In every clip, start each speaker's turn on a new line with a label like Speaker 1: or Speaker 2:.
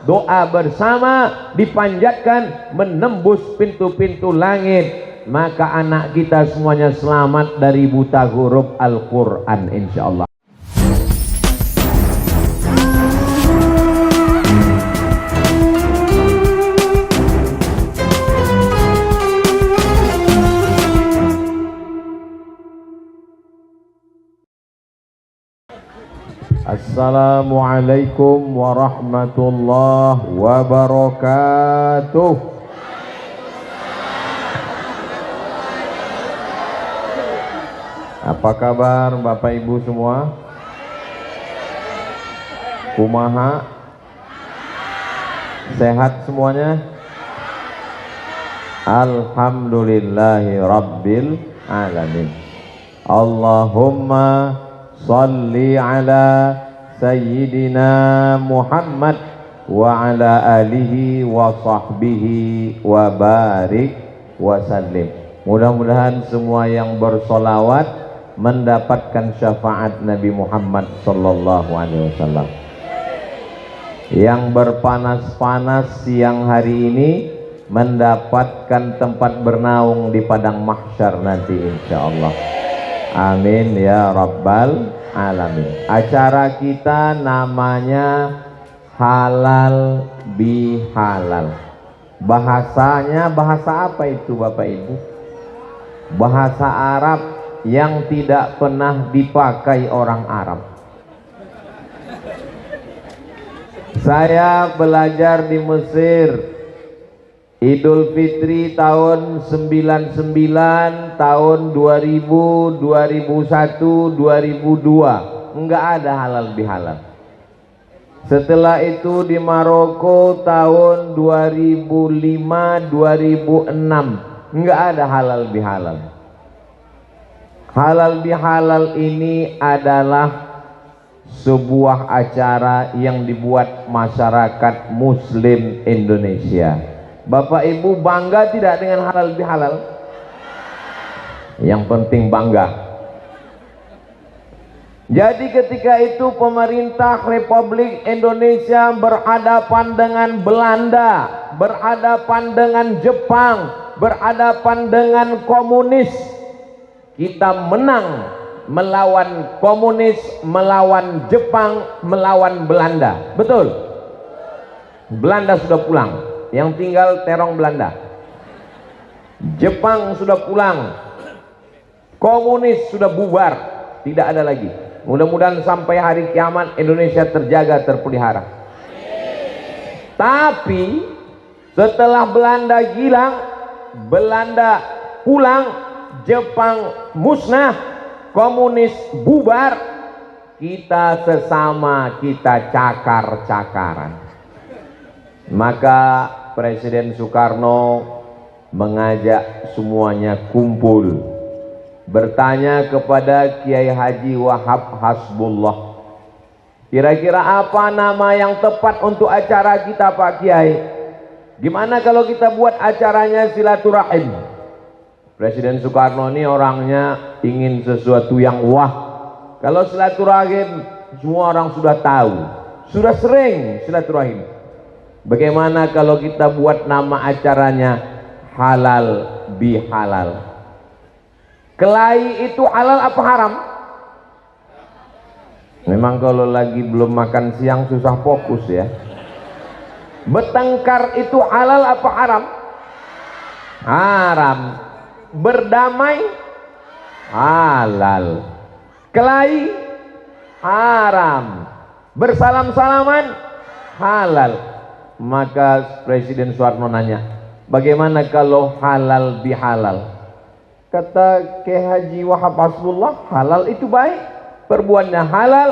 Speaker 1: doa bersama dipanjatkan menembus pintu-pintu langit, maka anak kita semuanya selamat dari buta huruf Al-Quran insyaallah. Assalamualaikum warahmatullahi wabarakatuh. Apa kabar Bapak Ibu semua? Kumaha? Sehat semuanya? Alhamdulillahi rabbil alamin. Allahumma salli ala Sayyidina Muhammad wa ala alihi wa sahbihi wa barik wa sallim. Mudah-mudahan semua yang bersolawat mendapatkan syafaat Nabi Muhammad sallallahu alaihi wasallam. Yang berpanas-panas siang hari ini mendapatkan tempat bernaung di padang mahsyar nanti insyaallah. Amin ya rabbal alamin. Acara kita namanya halal bihalal. Bahasanya bahasa apa itu Bapak Ibu? Bahasa Arab yang tidak pernah dipakai orang Arab. Saya belajar di Mesir, Idul Fitri tahun 99, tahun 2000, 2001, 2002 enggak ada halal bihalal. Setelah itu di Maroko tahun 2005, 2006 enggak ada halal bihalal. Halal bihalal ini adalah sebuah acara yang dibuat masyarakat Muslim Indonesia. Bapak Ibu bangga tidak dengan halal bihalal? Yang penting bangga. Jadi ketika itu pemerintah Republik Indonesia berhadapan dengan Belanda, berhadapan dengan Jepang, berhadapan dengan komunis. Kita menang melawan komunis, melawan Jepang, melawan Belanda. Betul? Belanda sudah pulang, yang tinggal terong Belanda. Jepang sudah pulang, komunis sudah bubar, tidak ada lagi. Mudah-mudahan sampai hari kiamat Indonesia terjaga, terpelihara. Tapi setelah Belanda hilang, Belanda pulang, Jepang musnah, komunis bubar, kita sesama kita cakar-cakaran. Maka Presiden Soekarno mengajak semuanya kumpul, bertanya kepada Kiai Haji Wahab Hasbullah, kira-kira apa nama yang tepat untuk acara kita Pak Kiai? Gimana kalau kita buat acaranya silaturahim? Presiden Soekarno ini orangnya ingin sesuatu yang wah. Kalau silaturahim semua orang sudah tahu, sudah sering silaturahim. Bagaimana kalau kita buat nama acaranya halal bihalal? Kelahi itu halal apa haram? Memang kalau lagi belum makan siang susah fokus ya. Bertengkar itu halal apa haram? Haram. Berdamai halal. Kelahi haram. Bersalam-salaman halal. Maka Presiden Soekarno nanya, bagaimana kalau halal bihalal? Kata Kiai Haji Wahab Hasbullah, halal itu baik, perbuatannya halal,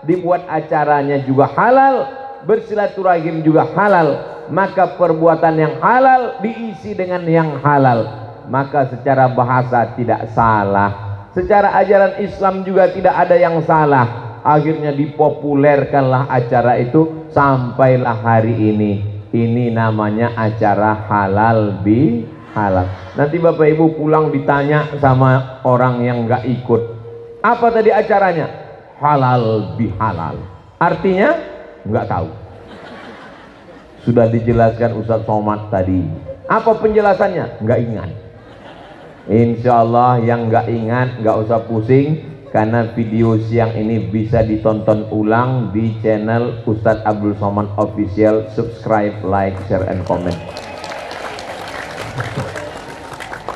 Speaker 1: dibuat acaranya juga halal, bersilaturahim juga halal. Maka perbuatan yang halal diisi dengan yang halal, maka secara bahasa tidak salah, secara ajaran Islam juga tidak ada yang salah. Akhirnya dipopulerkanlah acara itu sampailah hari ini. Ini namanya acara halal bihalal. Nanti Bapak Ibu pulang ditanya sama orang yang nggak ikut, apa tadi acaranya? Halal bihalal. Artinya nggak tahu. Sudah dijelaskan Ustadz Somad tadi. Apa penjelasannya? Nggak ingat. Insya Allah yang nggak ingat nggak usah pusing, karena video siang ini bisa ditonton ulang di channel Ustadz Abdul Somad Official. Subscribe, like, share, and comment.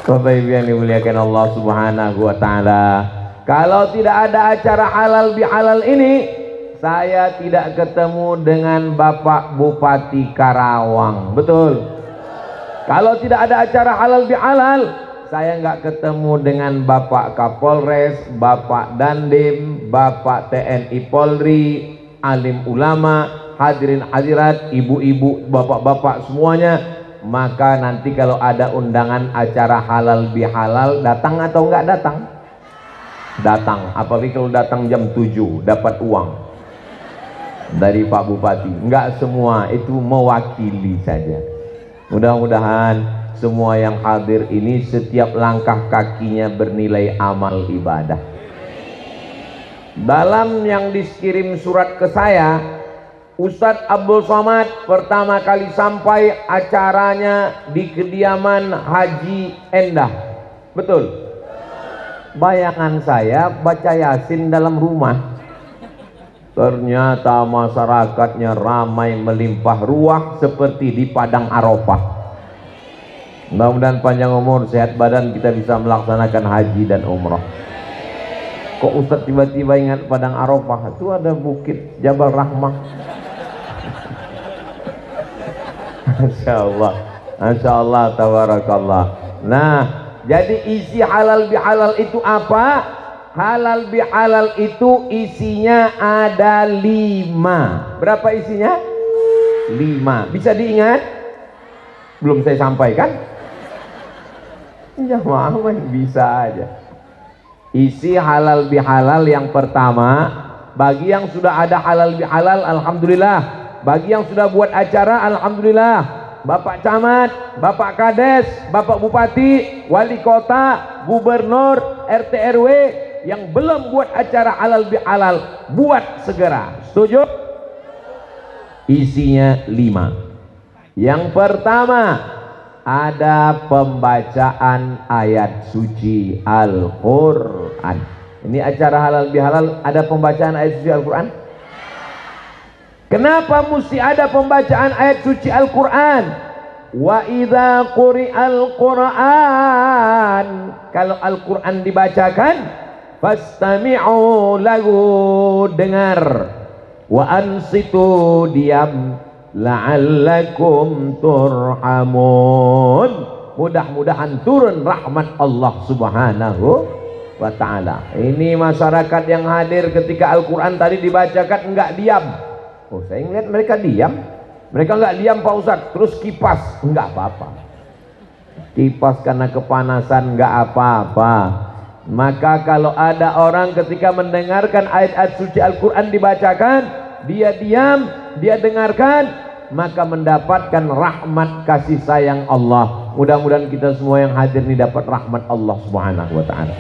Speaker 1: Bapak Ibu yang dimuliakan Allah Subhanahu wa Ta'ala, kalau tidak ada acara halal bihalal ini, saya tidak ketemu dengan Bapak Bupati Karawang. Betul? Kalau tidak ada acara halal bihalal, saya nggak ketemu dengan Bapak Kapolres, Bapak Dandim, Bapak TNI Polri, alim ulama, hadirin hadirat, ibu-ibu, bapak-bapak semuanya. Maka nanti kalau ada undangan acara halal bihalal, datang atau nggak datang? Datang. Apalagi kalau datang jam 7 dapat uang dari Pak Bupati. Enggak semua, itu mewakili saja. Mudah-mudahan semua yang hadir ini setiap langkah kakinya bernilai amal ibadah. Dalam yang dikirim surat ke saya, Ustadz Abdul Somad pertama kali sampai acaranya di kediaman Haji Endah. Betul? Bayangan saya baca Yasin dalam rumah. Ternyata masyarakatnya ramai melimpah ruah seperti di Padang Arafah. Mudah-mudahan panjang umur, sehat badan, kita bisa melaksanakan haji dan umrah. Kok Ustadz tiba-tiba ingat Padang Arafah? Itu ada bukit Jabal Rahmah. Masya Allah, Masya Allah, tabarakallah. Nah, jadi isi halal bihalal itu apa? Halal bihalal itu isinya ada 5. Berapa isinya? 5. Bisa diingat? Belum saya sampaikan? Ya mau bisa aja. Isi halal bihalal yang pertama, bagi yang sudah ada halal bihalal, alhamdulillah. Bagi yang sudah buat acara, alhamdulillah. Bapak Camat, Bapak Kades, Bapak Bupati, Wali Kota, Gubernur, RT RW yang belum buat acara halal bihalal, buat segera. Setuju? Isinya 5. Yang pertama, ada pembacaan ayat suci Al-Quran. Ini acara halal bihalal, ada pembacaan ayat suci Al-Quran. Kenapa mesti ada pembacaan ayat suci Al-Quran? Wa idza quri'al Quran, kalau Al-Quran dibacakan, fastami'u lahu, dengar, wa ansitu, diam, la'allakum turhamun, mudah-mudahan turun rahmat Allah Subhanahu wa ta'ala. Ini masyarakat yang hadir ketika Al-Quran tadi dibacakan enggak diam. Oh, saya ngeliat mereka diam. Mereka enggak diam Pak Ustadz, terus kipas, enggak apa-apa. Kipas karena kepanasan enggak apa-apa. Maka kalau ada orang ketika mendengarkan ayat-ayat suci Al-Quran dibacakan, dia diam, dia dengarkan, maka mendapatkan rahmat kasih sayang Allah. Mudah-mudahan kita semua yang hadir ini dapat rahmat Allah Subhanahu wa ta'ala.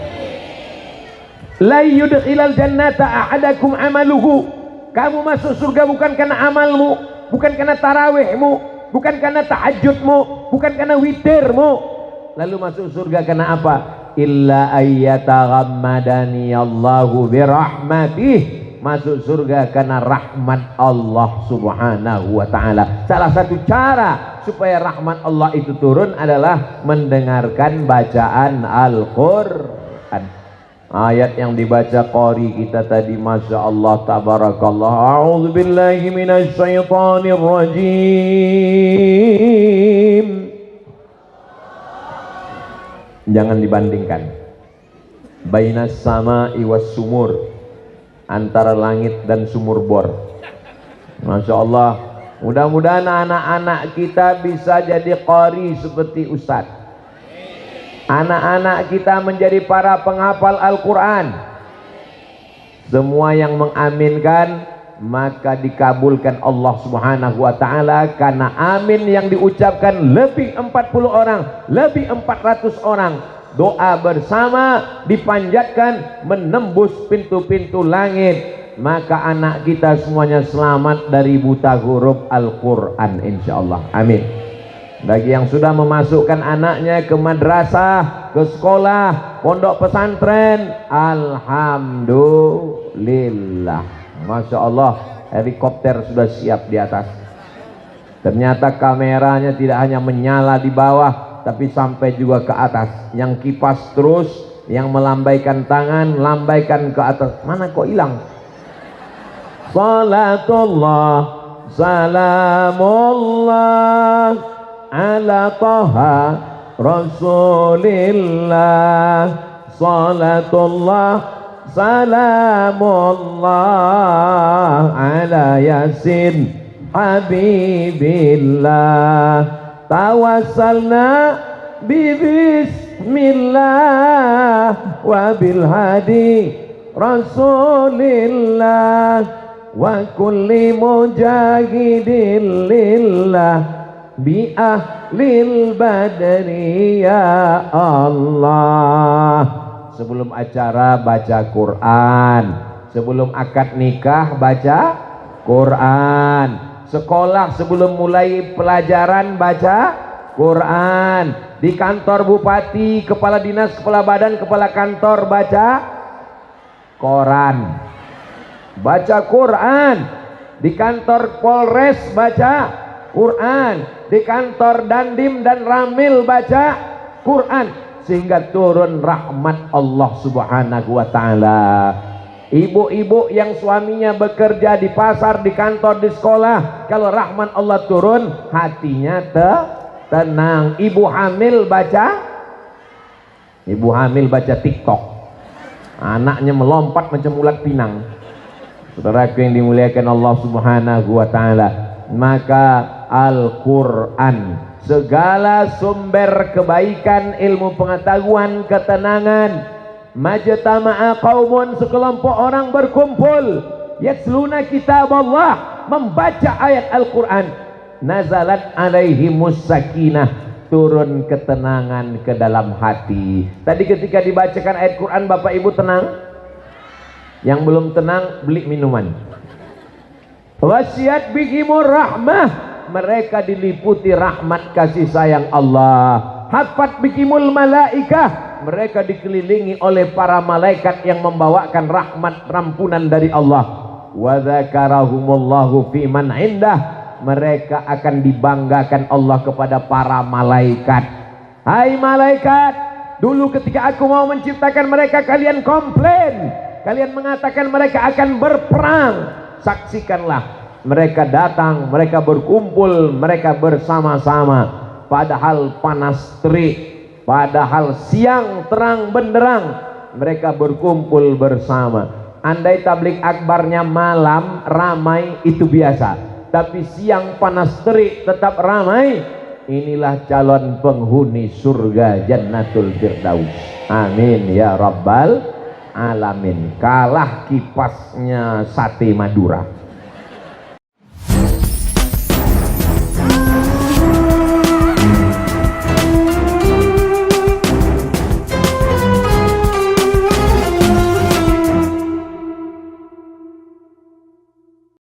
Speaker 1: La yudkhilal jannata ahadakum amaluhu. Kamu masuk surga bukan karena amalmu, bukan karena tarawihmu, bukan karena tahajudmu, bukan karena witirmu. Lalu masuk surga karena apa? Illa ayyataghammadani Allahu birahmatih. Masuk surga karena rahmat Allah Subhanahu wa ta'ala. Salah satu cara supaya rahmat Allah itu turun adalah mendengarkan bacaan Al-Quran. Ayat yang dibaca qari kita tadi, Masya Allah, tabarakallah. A'udzubillahi minasyaitonir rajim. Jangan dibandingkan bainas sama'i was sumur, antara langit dan sumur bor. Masya Allah, mudah-mudahan anak-anak kita bisa jadi qari seperti Ustadz. Anak-anak kita menjadi para penghafal Al-Quran. Semua yang mengaminkan maka dikabulkan Allah Subhanahu wa ta'ala, karena amin yang diucapkan lebih 40 orang, lebih 400 orang. Doa bersama dipanjatkan menembus pintu-pintu langit. maka anak kita semuanya selamat dari buta huruf Al-Quran insyaallah. Amin. Bagi yang sudah memasukkan anaknya ke madrasah, ke sekolah, pondok pesantren, alhamdulillah, masya Allah, helikopter sudah siap di atas. Ternyata kameranya tidak hanya menyala di bawah, tapi sampai juga ke atas. Yang kipas terus, yang melambaikan tangan, lambaikan ke atas. Mana kok hilang? Salatullah, salamullah ala Taha Rasulillah. Salatullah, salamullah ala Yasin Habibillah. Tawassalna bismillah wa bil hadi Rasulillah wa kulli mujahidin lillah bi ahlil badri ya Allah. Sebelum acara baca Quran, sebelum akad nikah baca Quran, sekolah sebelum mulai pelajaran baca Quran, di kantor bupati, kepala dinas, kepala badan, kepala kantor baca koran, baca Quran, di kantor Polres baca Quran, di kantor Dandim dan Ramil baca Quran, sehingga turun rahmat Allah Subhanahu wa taala. Ibu-ibu yang suaminya bekerja di pasar, di kantor, di sekolah, kalau rahmat Allah turun, hatinya tenang. Ibu hamil baca TikTok, anaknya melompat macam ulat pinang. Saudaraku yang dimuliakan Allah Subhanahu wa taala, maka Al-Quran, segala sumber kebaikan, ilmu pengetahuan, ketenangan. Majtama'a qaumun, sekelompok orang berkumpul, yatluna kitab Allah, membaca ayat Al-Quran, nazalat alaihimus sakinah, turun ketenangan ke dalam hati. Tadi ketika dibacakan ayat Quran, Bapak Ibu tenang? Yang belum tenang beli minuman. Wasiat bihimur rahmah, mereka diliputi rahmat kasih sayang Allah. Hafat bihimul malaikah, mereka dikelilingi oleh para malaikat yang membawakan rahmat rampunan dari Allah. Wa dzakarahumullahu fi man indah, mereka akan dibanggakan Allah kepada para malaikat. Hai malaikat, dulu ketika aku mau menciptakan mereka, kalian komplain, kalian mengatakan mereka akan berperang. Saksikanlah, mereka datang, mereka berkumpul, mereka bersama-sama, padahal panas terik, padahal siang terang benderang, mereka berkumpul bersama. Andai tablik akbarnya malam ramai itu biasa, tapi siang panas terik tetap ramai. Inilah calon penghuni surga Jannatul Firdaus. Amin ya rabbal alamin. Kalah kipasnya sate Madura.